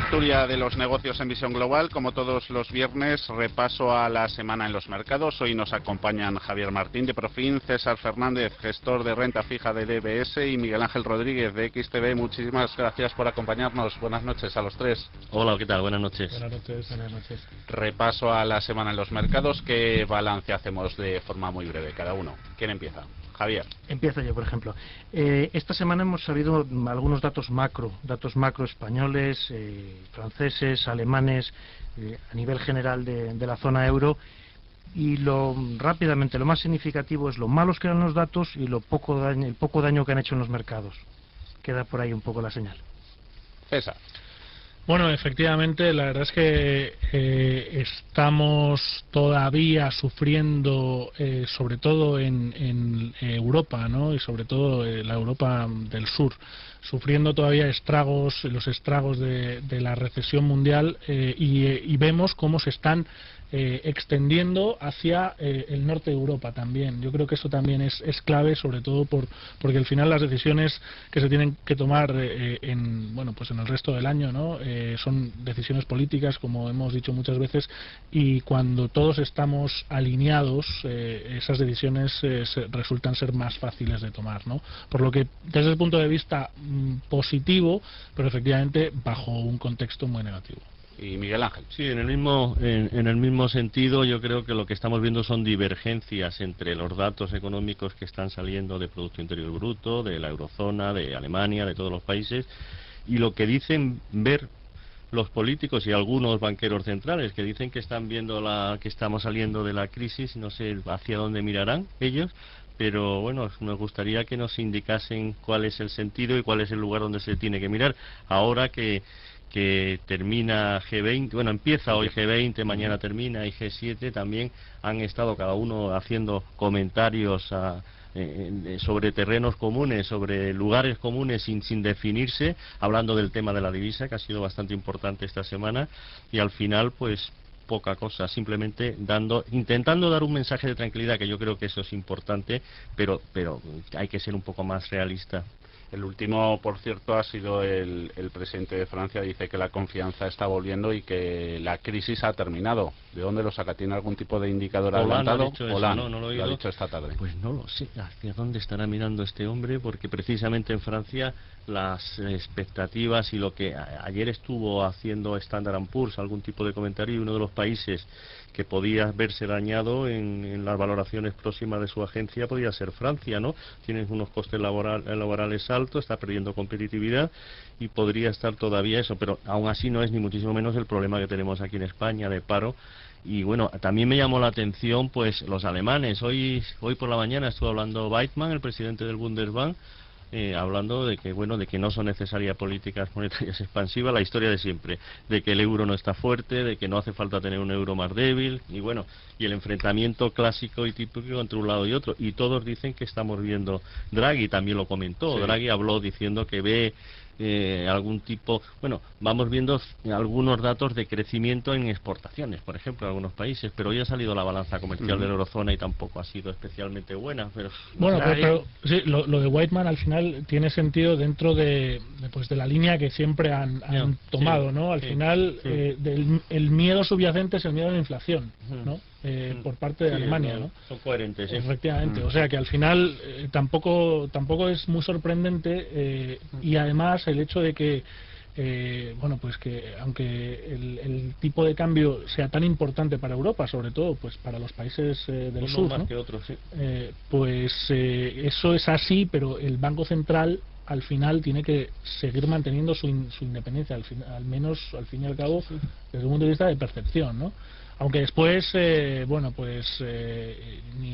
tertulia de los negocios en Visión Global. Como todos los viernes, repaso a la semana en los mercados. Hoy nos acompañan Javier Martín de Profin, César Fernández, gestor de renta fija de DBS, y Miguel Ángel Rodríguez de XTB. Muchísimas gracias por acompañarnos. Buenas noches a los tres. Hola, ¿qué tal? Buenas noches. Buenas noches. Buenas noches. Repaso a la semana en los mercados. ¿Qué balance hacemos de forma muy breve cada uno? ¿Quién empieza? Javier. Empiezo yo, por ejemplo. Esta semana hemos sabido algunos datos macro españoles, franceses, alemanes, a nivel general de la zona euro, y rápidamente lo más significativo es lo malos que eran los datos y el poco daño que han hecho en los mercados. Queda por ahí un poco la señal. César. Bueno, efectivamente, la verdad es que estamos todavía sufriendo, sobre todo en Europa, ¿no? Y sobre todo la Europa del sur, sufriendo todavía los estragos de la recesión mundial, y vemos cómo se están extendiendo hacia el norte de Europa también. Yo creo que eso también es clave, sobre todo porque al final las decisiones que se tienen que tomar en el resto del año, ¿no? Son decisiones políticas, como hemos dicho muchas veces, y cuando todos estamos alineados, esas decisiones resultan ser más fáciles de tomar, ¿no? Por lo que, desde el punto de vista positivo, pero efectivamente bajo un contexto muy negativo. Y Miguel Ángel. Sí, en el mismo sentido, yo creo que lo que estamos viendo son divergencias entre los datos económicos que están saliendo de Producto Interior Bruto, de la eurozona, de Alemania, de todos los países, y lo que dicen ver los políticos y algunos banqueros centrales, que dicen que están viendo que estamos saliendo de la crisis. No sé hacia dónde mirarán ellos, pero bueno, nos gustaría que nos indicasen cuál es el sentido y cuál es el lugar donde se tiene que mirar. Ahora que termina G20, bueno, empieza hoy G20, mañana termina, y G7 también han estado cada uno haciendo comentarios sobre terrenos comunes, sobre lugares comunes sin definirse, hablando del tema de la divisa, que ha sido bastante importante esta semana, y al final pues poca cosa, simplemente intentando dar un mensaje de tranquilidad, que yo creo que eso es importante, pero hay que ser un poco más realista. El último, por cierto, ha sido el presidente de Francia. Dice que la confianza está volviendo y que la crisis ha terminado. ¿De dónde lo saca? ¿Tiene algún tipo de indicador adelantado? Hollande no lo he ha dicho esta tarde. Pues no lo sé. ¿Hacia dónde estará mirando este hombre? Porque precisamente en Francia las expectativas y lo que ayer estuvo haciendo Standard & Poor's, algún tipo de comentario, y uno de los países que podía verse dañado en las valoraciones próximas de su agencia podía ser Francia, ¿no? Tiene unos costes laborales altos, está perdiendo competitividad y podría estar todavía eso, pero aún así no es ni muchísimo menos el problema que tenemos aquí en España de paro. Y bueno, también me llamó la atención pues los alemanes. Hoy por la mañana estuvo hablando Weidmann, el presidente del Bundesbank, hablando de que no son necesarias políticas monetarias expansivas, la historia de siempre, de que el euro no está fuerte, de que no hace falta tener un euro más débil, y el enfrentamiento clásico y típico entre un lado y otro, y todos dicen que estamos viendo. Draghi también lo comentó, sí. Draghi habló diciendo que ve algún tipo, vamos viendo algunos datos de crecimiento en exportaciones, por ejemplo, en algunos países, pero hoy ha salido la balanza comercial de la eurozona y tampoco ha sido especialmente buena. Pero sí, lo de Weidmann al final tiene sentido dentro de la línea que siempre han tomado, sí, ¿no? Al final, el miedo subyacente es el miedo a la inflación, ¿no? Por parte de Alemania, ¿no? Son coherentes, ¿sí? Efectivamente, o sea que al final tampoco es muy sorprendente, y además el hecho de que que aunque el tipo de cambio sea tan importante para Europa, sobre todo pues para los países del sur, más ¿no? que otros, sí. Eso es así, pero el Banco Central al final tiene que seguir manteniendo su independencia, al menos al fin y al cabo, desde un punto de vista de percepción, ¿no? Aunque después, ni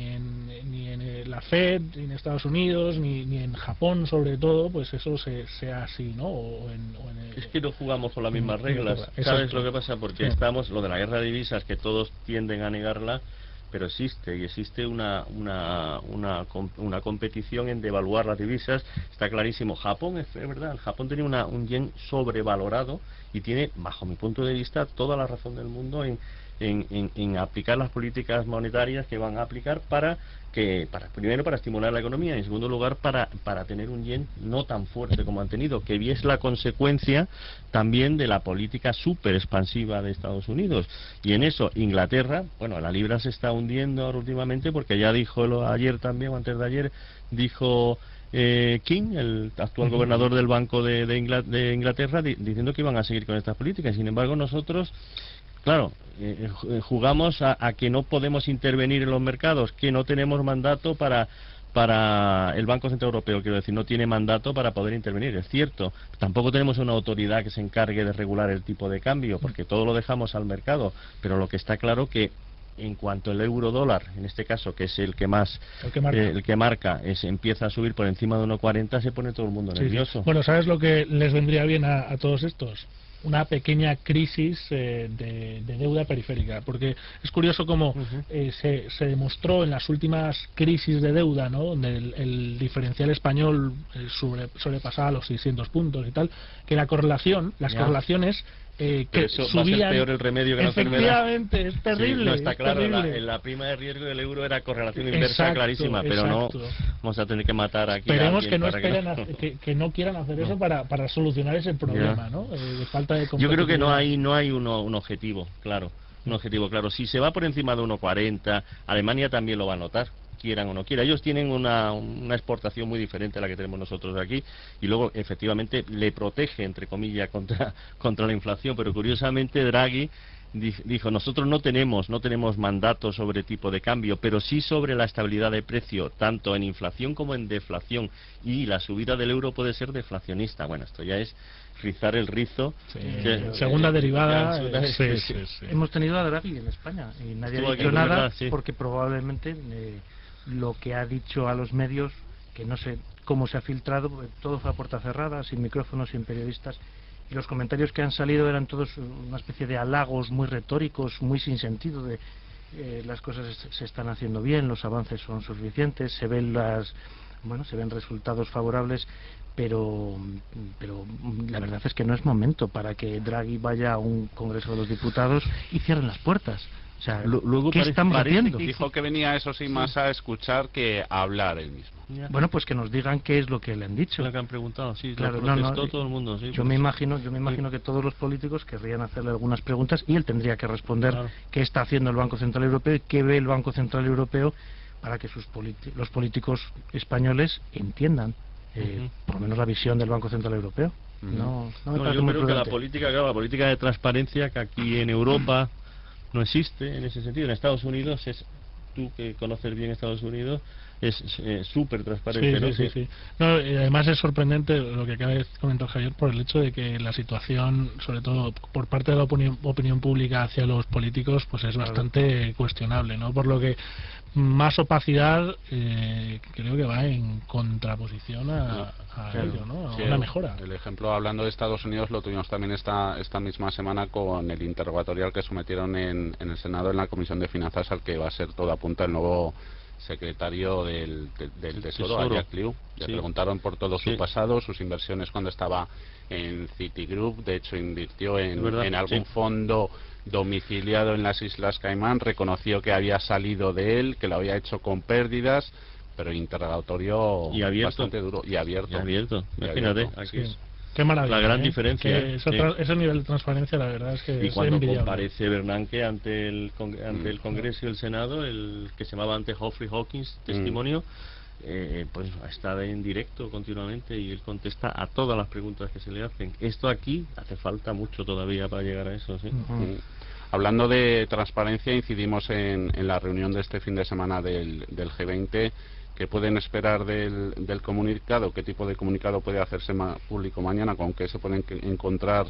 en la Fed, ni en Estados Unidos, ni en Japón, sobre todo, pues eso sea así, ¿no? Es que no jugamos con las mismas reglas. ¿Sabes lo que pasa? Porque estamos, lo de la guerra de divisas, que todos tienden a negarla, pero existe una competición en devaluar las divisas. Está clarísimo. Japón, es verdad, Japón tenía un yen sobrevalorado y tiene, bajo mi punto de vista, toda la razón del mundo en aplicar las políticas monetarias que van a aplicar primero para estimular la economía y en segundo lugar para tener un yen no tan fuerte como han tenido, que es la consecuencia también de la política súper expansiva de Estados Unidos. Y en eso Inglaterra, bueno, la libra se está hundiendo ahora últimamente porque ya dijo ayer también o antes de ayer, dijo King, el actual gobernador del Banco de Inglaterra, diciendo que iban a seguir con estas políticas. Sin embargo, nosotros, claro, jugamos a que no podemos intervenir en los mercados, que no tenemos mandato para el Banco Central Europeo, quiero decir, no tiene mandato para poder intervenir, es cierto. Tampoco tenemos una autoridad que se encargue de regular el tipo de cambio, porque todo lo dejamos al mercado, pero lo que está claro que en cuanto el euro dólar, en este caso, que es el que marca, empieza a subir por encima de 1,40, se pone todo el mundo nervioso. Sí. Bueno, ¿sabes lo que les vendría bien a todos estos? Una pequeña crisis de deuda periférica, porque es curioso cómo se demostró en las últimas crisis de deuda, ¿no?, donde el diferencial español sobrepasaba los 600 puntos y tal, que las correlaciones que eso subían, va a ser peor el remedio que la enfermedad. Efectivamente, es terrible. Sí, no, está claro, terrible. la prima de riesgo del euro era correlación inversa clarísima, pero no vamos a tener que matar aquí. Esperemos que no que no quieran hacer eso para solucionar ese problema, ¿no? De falta de competitividad. Yo creo que no hay un objetivo claro. Un objetivo claro. Si se va por encima de 1,40, Alemania también lo va a notar, quieran o no quieran. Ellos tienen una exportación muy diferente a la que tenemos nosotros aquí y luego efectivamente le protege, entre comillas, contra la inflación, pero curiosamente Draghi dijo, nosotros no tenemos mandato sobre tipo de cambio, pero sí sobre la estabilidad de precio, tanto en inflación como en deflación, y la subida del euro puede ser deflacionista. Bueno, esto ya es rizar el rizo. Sí, segunda derivada. Sí. Hemos tenido a Draghi en España y nadie ha dicho nada, porque probablemente lo que ha dicho a los medios, que no sé cómo se ha filtrado, todo fue a puerta cerrada, sin micrófonos, sin periodistas, y los comentarios que han salido eran todos una especie de halagos muy retóricos, muy sin sentido, de las cosas se están haciendo bien, los avances son suficientes, se ven resultados favorables, pero la verdad es que no es momento para que Draghi vaya a un Congreso de los Diputados y cierren las puertas. O sea, luego ¿qué estamos haciendo? Dijo que venía, eso sí, más a escuchar que a hablar él mismo. Bueno, pues que nos digan qué es lo que le han dicho. Lo que han preguntado, sí, claro, lo protestó todo el mundo. Sí, yo me imagino que todos los políticos querrían hacerle algunas preguntas y él tendría que responder qué está haciendo el Banco Central Europeo y qué ve el Banco Central Europeo para que los políticos españoles entiendan por lo menos la visión del Banco Central Europeo. No me parece yo muy creo que prudente. la política de transparencia que aquí en Europa no existe en ese sentido. En Estados Unidos tú que conoces bien Estados Unidos, es súper transparente. Sí. No, además es sorprendente lo que acaba de comentar Javier, por el hecho de que la situación, sobre todo por parte de la opinión pública hacia los políticos, pues es bastante cuestionable, ¿no? Por lo que más opacidad creo que va en contraposición a ello, ¿no? A una mejora. El ejemplo, hablando de Estados Unidos, lo tuvimos también esta misma semana con el interrogatorial que sometieron en el Senado, en la Comisión de Finanzas, al que va a ser todo apunta el nuevo secretario del Tesoro, a Jack Lew. Le preguntaron por todo su pasado, sus inversiones cuando estaba en Citigroup. De hecho, invirtió en algún fondo domiciliado en las Islas Caimán. Reconoció que había salido de él, que lo había hecho con pérdidas, pero interrogatorio bastante duro y abierto. Imagínate, aquí es qué maravilla, la gran diferencia. Ese nivel de transparencia, la verdad es que y es cuando envidiable. comparece Bernanke ante el Congreso y el Senado, el que se llamaba ante Humphrey Hawkins, testimonio, pues está en directo continuamente y él contesta a todas las preguntas que se le hacen. Esto aquí hace falta mucho todavía para llegar a eso, ¿sí? Hablando de transparencia, incidimos en la reunión de este fin de semana del G20. ¿Qué pueden esperar del comunicado? ¿Qué tipo de comunicado puede hacerse público mañana? ¿Con qué se pueden encontrar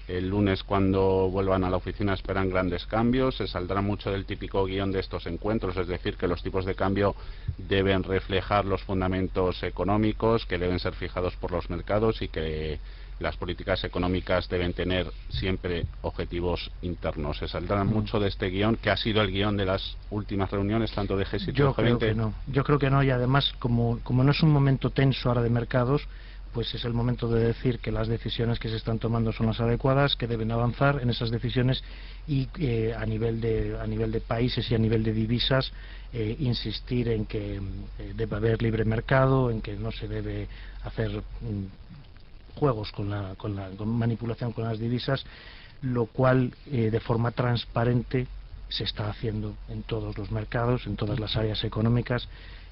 el lunes cuando vuelvan a la oficina? Esperan grandes cambios. Se saldrá mucho del típico guión de estos encuentros, es decir, que los tipos de cambio deben reflejar los fundamentos económicos que deben ser fijados por los mercados y que las políticas económicas deben tener siempre objetivos internos. Se saldrá mucho de este guión, que ha sido el guión de las últimas reuniones, tanto de G7 como G20. Yo creo que no, y además, como no es un momento tenso ahora de mercados, pues es el momento de decir que las decisiones que se están tomando son las adecuadas, que deben avanzar en esas decisiones y a nivel de países y a nivel de divisas insistir en que debe haber libre mercado, en que no se debe hacer juegos con manipulación con las divisas, lo cual de forma transparente se está haciendo en todos los mercados, en todas las áreas económicas,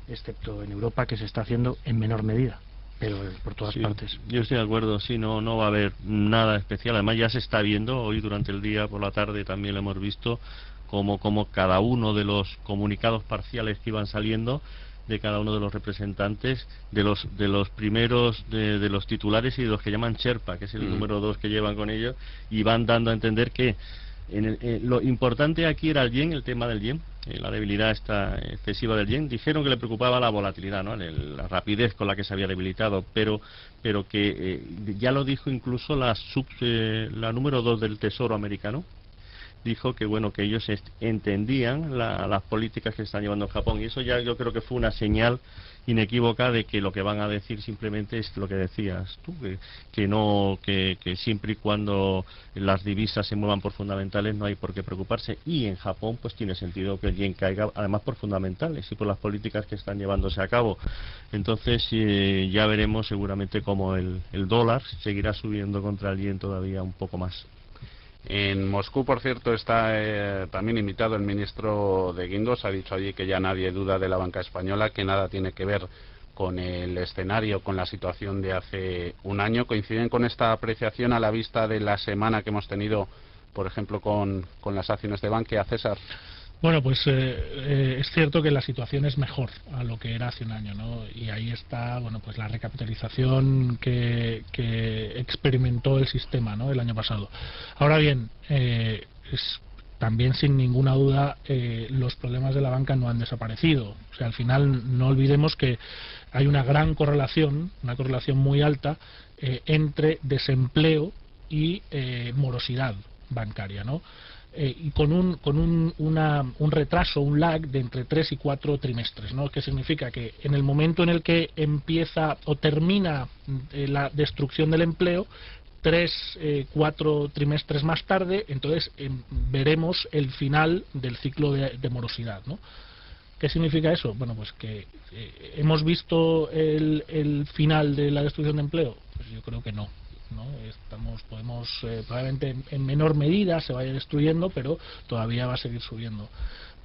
excepto en Europa, que se está haciendo en menor medida, pero por todas partes. Yo estoy de acuerdo, sí, no va a haber nada especial. Además ya se está viendo, hoy durante el día, por la tarde también lo hemos visto, como cada uno de los comunicados parciales que iban saliendo de cada uno de los representantes, de los primeros, de los titulares y de los que llaman Sherpa, que es el número 2 que llevan con ellos, y van dando a entender que lo importante aquí era el yen, el tema del yen, la debilidad esta excesiva del yen. Dijeron que le preocupaba la volatilidad, ¿no? La rapidez con la que se había debilitado, pero que ya lo dijo incluso la número 2 del Tesoro americano. Dijo que bueno, que ellos entendían las políticas que están llevando en Japón, y eso ya yo creo que fue una señal inequívoca de que lo que van a decir simplemente es lo que decías tú, que siempre y cuando las divisas se muevan por fundamentales no hay por qué preocuparse, y en Japón pues tiene sentido que el yen caiga además por fundamentales y por las políticas que están llevándose a cabo. Entonces ya veremos seguramente cómo el dólar seguirá subiendo contra el yen todavía un poco más. En Moscú, por cierto, está también invitado el ministro de Guindos. Ha dicho allí que ya nadie duda de la banca española, que nada tiene que ver con el escenario, con la situación de hace un año. ¿Coinciden con esta apreciación a la vista de la semana que hemos tenido, por ejemplo, con las acciones de Bankia, César? Bueno, pues es cierto que la situación es mejor a lo que era hace un año, ¿no? Y ahí está, bueno, pues la recapitalización que experimentó el sistema, ¿no? El año pasado. Ahora bien, también sin ninguna duda los problemas de la banca no han desaparecido. O sea, al final no olvidemos que hay una gran correlación, una correlación muy alta entre desempleo y morosidad bancaria, ¿no? Y con un retraso, un lag de entre 3 y 4 trimestres, ¿no? Que significa que en el momento en el que empieza o termina la destrucción del empleo, 3-4 trimestres más tarde, entonces veremos el final del ciclo de morosidad, ¿no? ¿Qué significa eso? Bueno, pues que hemos visto el final de la destrucción de empleo. Pues yo creo que no. Podemos probablemente en menor medida se vaya destruyendo, pero todavía va a seguir subiendo,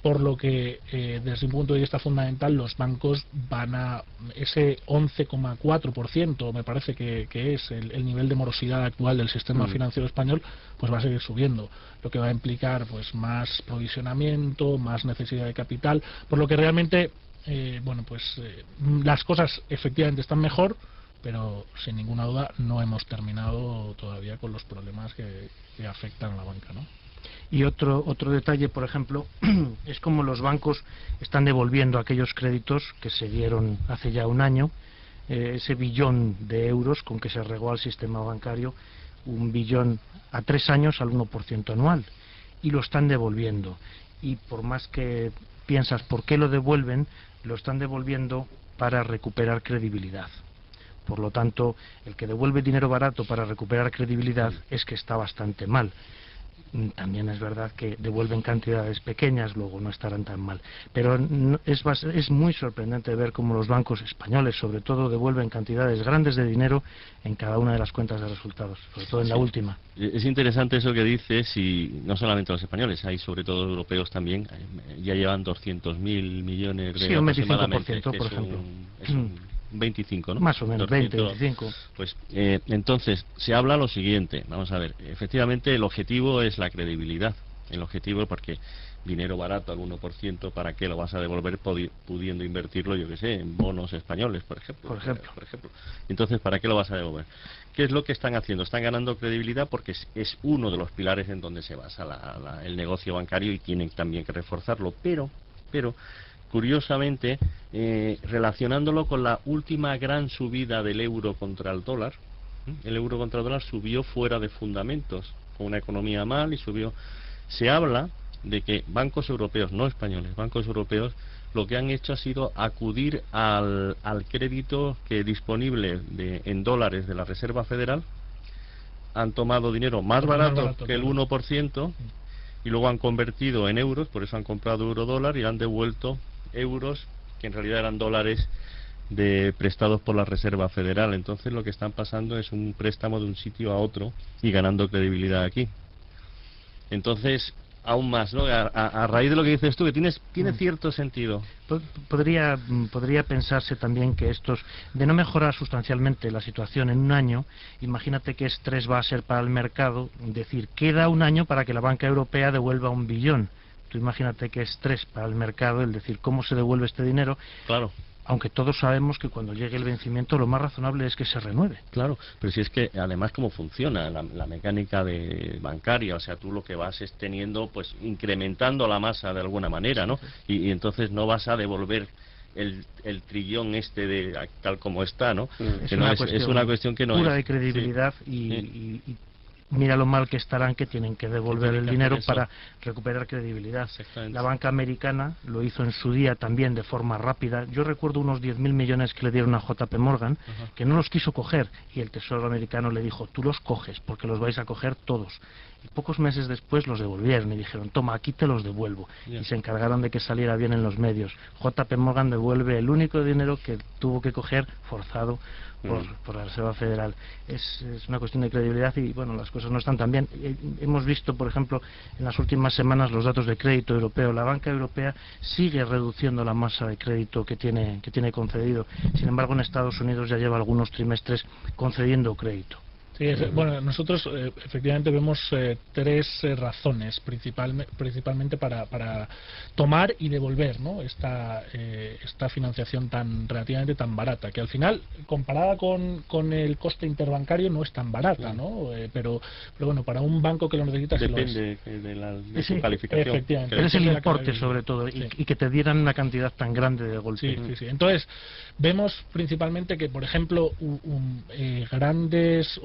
por lo que desde un punto de vista fundamental los bancos van a ese 11,4%, me parece que es el nivel de morosidad actual del sistema financiero español, pues va a seguir subiendo, lo que va a implicar pues más provisionamiento, más necesidad de capital, por lo que realmente las cosas efectivamente están mejor, pero sin ninguna duda no hemos terminado todavía con los problemas que afectan a la banca, ¿no? Y otro detalle, por ejemplo, es como los bancos están devolviendo aquellos créditos que se dieron hace ya un año, ese billón de euros con que se regó al sistema bancario, un billón a 3 años al 1% anual, y lo están devolviendo. Y por más que piensas por qué lo devuelven, lo están devolviendo para recuperar credibilidad. Por lo tanto, el que devuelve dinero barato para recuperar credibilidad es que está bastante mal. También es verdad que devuelven cantidades pequeñas, luego no estarán tan mal. Pero es muy sorprendente ver cómo los bancos españoles, sobre todo, devuelven cantidades grandes de dinero en cada una de las cuentas de resultados, sobre todo en la última. Es interesante eso que dices, y no solamente los españoles, hay sobre todo europeos también, ya llevan 200.000 millones de un 25%, por ejemplo. 25, ¿no? Más o menos, 20, 25. Pues entonces, se habla lo siguiente, vamos a ver, efectivamente el objetivo es la credibilidad, el objetivo porque dinero barato al 1%, ¿para qué lo vas a devolver pudiendo invertirlo, yo que sé, en bonos españoles, por ejemplo? Entonces, ¿para qué lo vas a devolver? ¿Qué es lo que están haciendo? Están ganando credibilidad porque es uno de los pilares en donde se basa el negocio bancario y tienen también que reforzarlo, pero curiosamente, relacionándolo con la última gran subida del euro contra el dólar, el euro contra el dólar subió fuera de fundamentos, con una economía mal y subió. Se habla de que bancos europeos, no españoles, bancos europeos, lo que han hecho ha sido acudir al crédito que disponible en dólares de la Reserva Federal. Han tomado dinero más barato que el 1% y luego han convertido en euros, por eso han comprado euro-dólar y han devuelto euros que en realidad eran dólares prestados por la Reserva Federal. Entonces lo que están pasando es un préstamo de un sitio a otro y ganando credibilidad aquí. Entonces, aún más, ¿no? A raíz de lo que dices tú, que tiene cierto sentido. Podría pensarse también que de no mejorar sustancialmente la situación en un año, imagínate qué estrés va a ser para el mercado, decir, queda un año para que la banca europea devuelva 1 billón. Tú imagínate qué estrés para el mercado el decir cómo se devuelve este dinero. Claro. Aunque todos sabemos que cuando llegue el vencimiento lo más razonable es que se renueve. Claro, pero si es que además cómo funciona la mecánica bancaria, o sea, tú lo que vas es teniendo, pues incrementando la masa de alguna manera, ¿no? Y entonces no vas a devolver el trillón tal como está, ¿no? Es una cuestión que no pura es de credibilidad y mira lo mal que estarán que tienen que devolver el dinero para recuperar credibilidad. La banca americana lo hizo en su día también de forma rápida. Yo recuerdo unos 10.000 millones que le dieron a JP Morgan, que no los quiso coger, y el Tesoro americano le dijo, tú los coges porque los vais a coger todos. Y pocos meses después los devolvieron y dijeron, toma, aquí te los devuelvo. Y se encargaron de que saliera bien en los medios. JP Morgan devuelve el único dinero que tuvo que coger forzado por la Reserva Federal. Es una cuestión de credibilidad y, bueno, las cosas no están tan bien. Hemos visto, por ejemplo, en las últimas semanas los datos de crédito europeo. La banca europea sigue reduciendo la masa de crédito que tiene concedido. Sin embargo, en Estados Unidos ya lleva algunos trimestres concediendo crédito. Sí, bueno, nosotros efectivamente vemos 3 razones principalmente para tomar y devolver, ¿no? esta financiación relativamente tan barata, que al final, comparada con el coste interbancario, no es tan barata, ¿no? Pero bueno, para un banco que lo necesita depende de su calificación. Efectivamente. Pero es el importe sobre todo, y que te dieran una cantidad tan grande de golpe. Sí. Entonces, vemos principalmente que, por ejemplo, grandes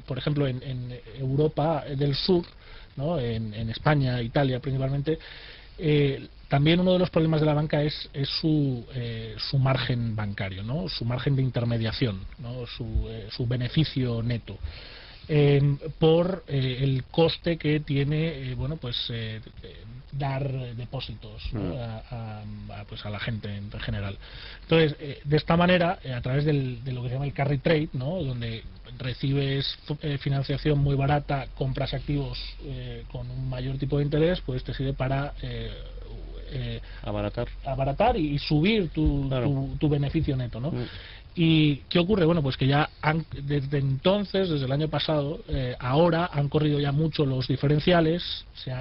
por ejemplo en Europa del Sur, ¿no? en España, Italia principalmente, también uno de los problemas de la banca es su margen bancario, ¿no? Su margen de intermediación, ¿no? Su beneficio neto. Por el coste que tiene dar depósitos, ¿no? a la gente en general. Entonces, de esta manera, a través de lo que se llama el carry trade, ¿no? Donde recibes financiación muy barata, compras activos con un mayor tipo de interés, pues te sirve para abaratar y subir tu beneficio neto, ¿no? ¿Y qué ocurre? Bueno, pues que ya desde entonces, desde el año pasado, ahora han corrido ya mucho los diferenciales, se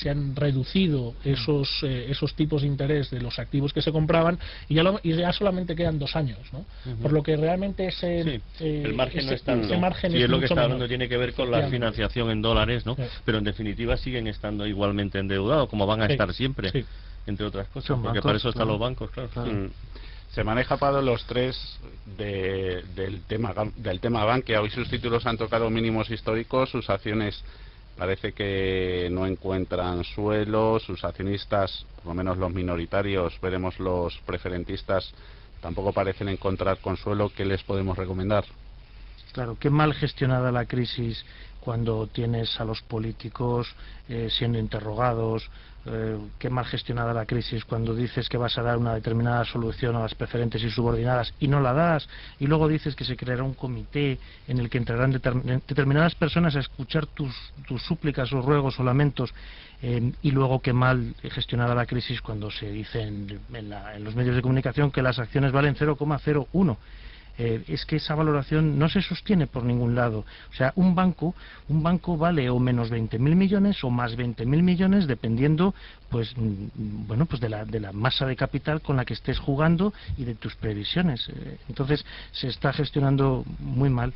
han reducido esos tipos de interés de los activos que se compraban y ya solamente quedan 2 años, ¿no? Por lo que realmente el margen no es tanto. Ese margen es lo que está hablando, menor. tiene que ver con la financiación en dólares, ¿no? Sí. Pero en definitiva siguen estando igualmente endeudados, como van a estar siempre, entre otras cosas, porque bancos, para eso están los bancos, claro. Se maneja, Pablo, los 3 del tema Bankia. Hoy sus títulos han tocado mínimos históricos, sus acciones parece que no encuentran suelo, sus accionistas, por lo menos los minoritarios, veremos los preferentistas, tampoco parecen encontrar consuelo. ¿Qué les podemos recomendar? Claro, qué mal gestionada la crisis cuando tienes a los políticos siendo interrogados, qué mal gestionada la crisis cuando dices que vas a dar una determinada solución a las preferentes y subordinadas y no la das, y luego dices que se creará un comité en el que entrarán determinadas personas a escuchar tus súplicas o ruegos o lamentos, y luego qué mal gestionada la crisis cuando se dice en los medios de comunicación que las acciones valen 0,01. Es que esa valoración no se sostiene por ningún lado. O sea, un banco vale o menos 20.000 millones o más 20.000 millones, dependiendo pues de la masa de capital con la que estés jugando y de tus previsiones. Entonces se está gestionando muy mal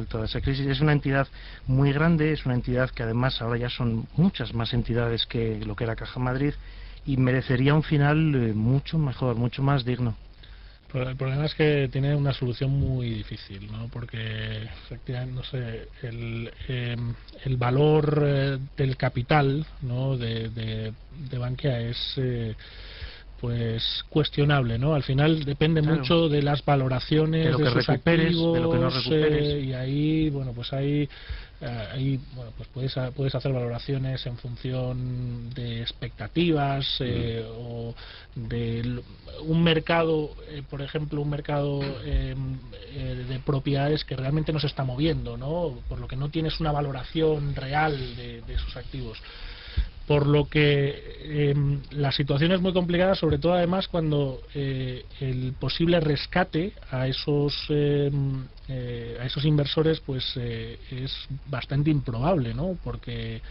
toda esa crisis. Es una entidad muy grande, es una entidad que además ahora ya son muchas más entidades que lo que era Caja Madrid, y merecería un final mucho mejor, mucho más digno. El problema es que tiene una solución muy difícil, ¿no? Porque efectivamente, no sé, el valor del capital, ¿no? de Bankia es pues cuestionable, ¿no? Al final depende mucho de las valoraciones de lo que sus recuperes, activos, de lo que no recuperes. y ahí, bueno, pues ahí bueno, pues puedes hacer valoraciones en función de expectativas o de un mercado, por ejemplo, un mercado de propiedades que realmente no se está moviendo, ¿no? Por lo que no tienes una valoración real de sus activos. Por lo que la situación es muy complicada, sobre todo además cuando el posible rescate a esos inversores pues es bastante improbable, ¿no? Porque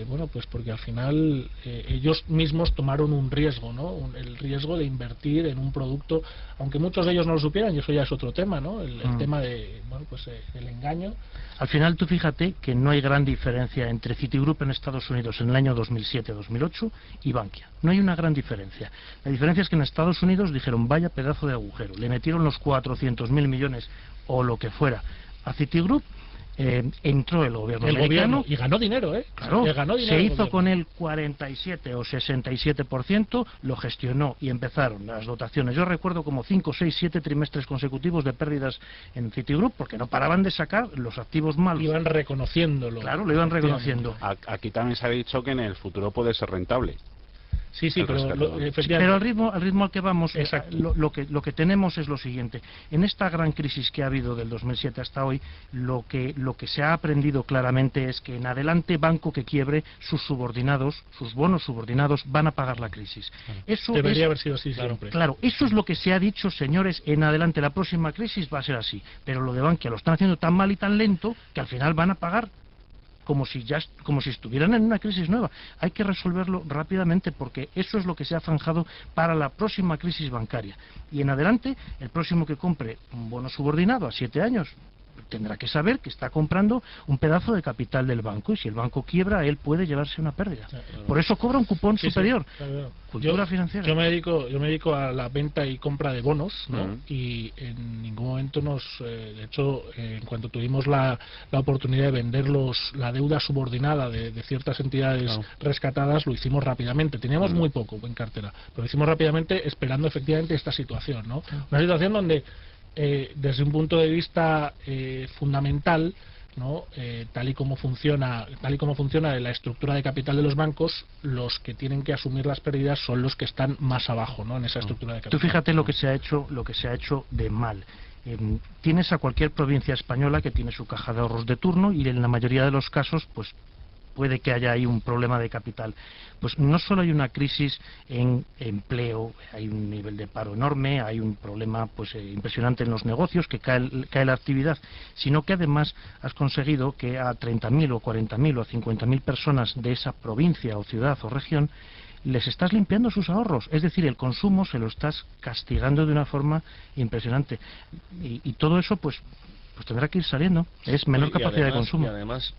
bueno, pues porque al final ellos mismos tomaron un riesgo, ¿no? El riesgo de invertir en un producto, aunque muchos de ellos no lo supieran, y eso ya es otro tema, ¿no? El tema de, bueno, pues el engaño. Al final tú fíjate que no hay gran diferencia entre Citigroup en Estados Unidos en el año 2007-2008 y Bankia. No hay una gran diferencia. La diferencia es que en Estados Unidos dijeron vaya pedazo de agujero, le metieron los 400.000 millones o lo que fuera a Citigroup. Entró el gobierno americano y ganó dinero, claro, ganó dinero se hizo con el 47 o 67%, lo gestionó y empezaron las dotaciones. Yo recuerdo como 5, 6, 7 trimestres consecutivos de pérdidas en Citigroup porque no paraban de sacar los activos malos. Iban reconociéndolo. Claro, lo iban reconociendo. Aquí también se ha dicho que en el futuro puede ser rentable. Sí, pero pero al ritmo al que vamos, lo que tenemos es lo siguiente. En esta gran crisis que ha habido del 2007 hasta hoy, lo que se ha aprendido claramente es que en adelante banco que quiebre, sus subordinados, sus bonos subordinados, van a pagar la crisis. Eso debería haber sido así siempre. Claro, eso es lo que se ha dicho, señores, en adelante la próxima crisis va a ser así. Pero lo de Bankia lo están haciendo tan mal y tan lento que al final van a pagar como si estuvieran en una crisis nueva. Hay que resolverlo rápidamente porque eso es lo que se ha zanjado para la próxima crisis bancaria. Y en adelante, el próximo que compre un bono subordinado a 7 años tendrá que saber que está comprando un pedazo de capital del banco y si el banco quiebra, él puede llevarse una pérdida. Por eso cobra un cupón superior. Claro. Cultura financiera. Yo me dedico a la venta y compra de bonos, ¿no? Y en ningún momento de hecho, en cuanto tuvimos la oportunidad de vender la deuda subordinada de ciertas entidades rescatadas, lo hicimos rápidamente. Teníamos muy poco en cartera, pero lo hicimos rápidamente esperando efectivamente esta situación, ¿no? Una situación donde desde un punto de vista fundamental, ¿no? Tal y como funciona la estructura de capital de los bancos, los que tienen que asumir las pérdidas son los que están más abajo, ¿no? En esa estructura de capital. Tú fíjate lo que se ha hecho de mal. Tienes a cualquier provincia española que tiene su caja de ahorros de turno y en la mayoría de los casos pues puede que haya ahí un problema de capital. Pues no solo hay una crisis en empleo, hay un nivel de paro enorme, hay un problema pues impresionante en los negocios, que cae la actividad, sino que además has conseguido que a 30.000 o 40.000 o 50.000 personas de esa provincia o ciudad o región les estás limpiando sus ahorros, es decir, el consumo se lo estás castigando de una forma impresionante. Y todo eso pues tendrá que ir saliendo, es menor capacidad de consumo. Y además,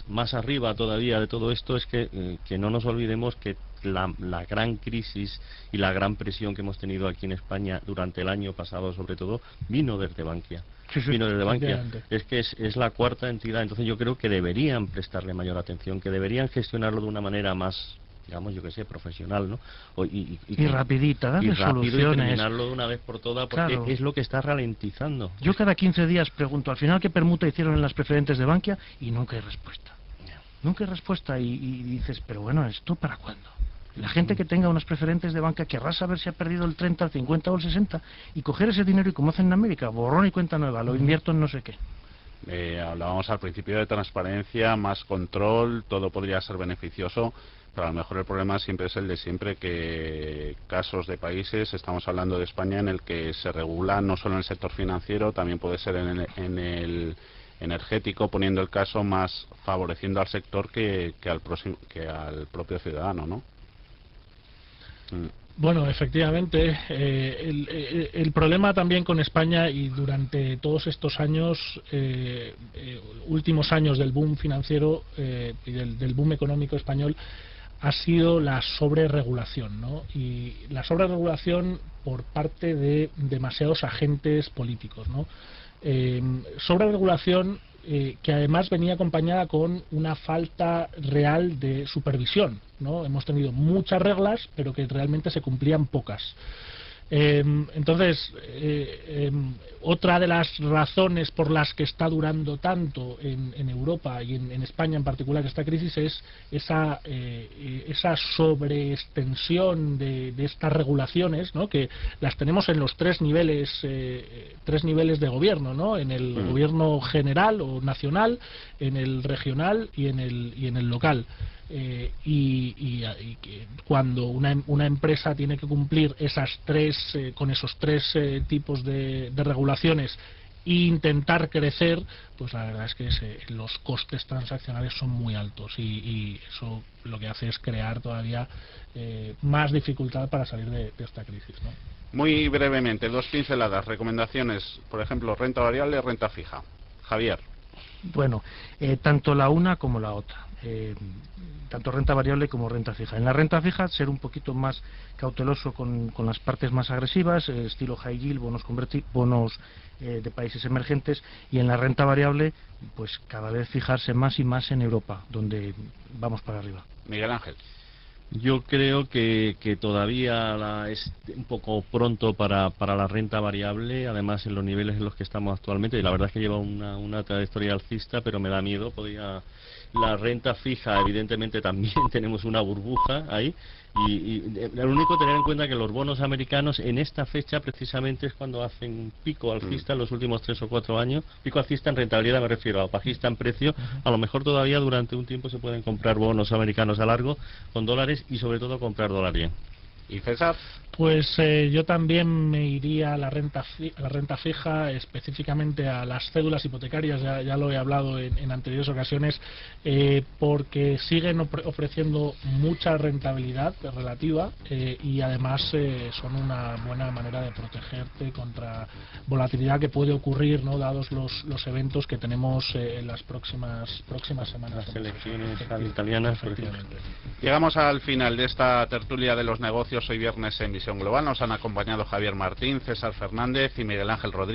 más arriba todavía de todo esto es que no nos olvidemos que la gran crisis y la gran presión que hemos tenido aquí en España durante el año pasado, sobre todo, vino desde Bankia. Vino desde Bankia. Es que es la cuarta entidad, entonces yo creo que deberían prestarle mayor atención, que deberían gestionarlo de una manera más, digamos, yo que sé, profesional, ¿no? Y rapidita, darle soluciones. Y terminarlo de una vez por todas, porque es lo que está ralentizando. Yo cada 15 días pregunto, al final, ¿qué permuta hicieron en las preferentes de Bankia? Y nunca hay respuesta. Nunca hay respuesta y dices, pero bueno, ¿esto para cuándo? La gente que tenga unas preferentes de banca querrá saber si ha perdido el 30, el 50 o el 60 y coger ese dinero y como hacen en América, borrón y cuenta nueva, lo invierto en no sé qué. Hablábamos al principio de transparencia, más control, todo podría ser beneficioso, pero a lo mejor el problema siempre es el de siempre, que casos de países, estamos hablando de España, en el que se regula no solo en el sector financiero, también puede ser en el energético, poniendo el caso más favoreciendo al sector que al propio ciudadano, ¿no? Bueno, efectivamente, el problema también con España y durante todos estos años, últimos años del boom financiero y del boom económico español, ha sido la sobreregulación, ¿no? Y la sobreregulación por parte de demasiados agentes políticos, ¿no? Sobreregulación que además venía acompañada con una falta real de supervisión, ¿no? Hemos tenido muchas reglas, pero que realmente se cumplían pocas. Entonces, otra de las razones por las que está durando tanto en Europa y en España en particular esta crisis es esa sobreextensión de estas regulaciones, ¿no? Que las tenemos en los tres niveles de gobierno, ¿no? En el gobierno general o nacional, en el regional y en el local. Y que cuando una empresa tiene que cumplir con esos tres tipos de regulaciones e intentar crecer, pues la verdad es que los costes transaccionales son muy altos y eso lo que hace es crear todavía más dificultad para salir de esta crisis, ¿no? Muy brevemente, 2 pinceladas, recomendaciones, por ejemplo, renta variable, renta fija. Javier. Bueno, tanto la una como la otra, tanto renta variable como renta fija. En la renta fija ser un poquito más cauteloso con las partes más agresivas, estilo high yield, bonos de países emergentes, y en la renta variable pues cada vez fijarse más y más en Europa, donde vamos para arriba. Miguel Ángel. Yo creo que todavía es un poco pronto para la renta variable, además en los niveles en los que estamos actualmente, y la verdad es que lleva una trayectoria alcista, pero me da miedo. La renta fija, evidentemente también tenemos una burbuja ahí, y lo único tener en cuenta que los bonos americanos en esta fecha precisamente es cuando hacen pico alcista en los últimos 3 o 4 años, pico alcista en rentabilidad me refiero, a bajista en precio. A lo mejor todavía durante un tiempo se pueden comprar bonos americanos a largo con dólares y sobre todo comprar dólar yen. ¿Y César? Pues yo también me iría a la renta fija, específicamente a las cédulas hipotecarias, ya lo he hablado en anteriores ocasiones, porque siguen ofreciendo mucha rentabilidad relativa y además son una buena manera de protegerte contra volatilidad que puede ocurrir, ¿no? Dados los eventos que tenemos en las próximas semanas. Las elecciones italianas, efectivamente. Llegamos al final de esta tertulia de los negocios hoy viernes en Visión Global. Nos han acompañado Javier Martín, César Fernández y Miguel Ángel Rodríguez.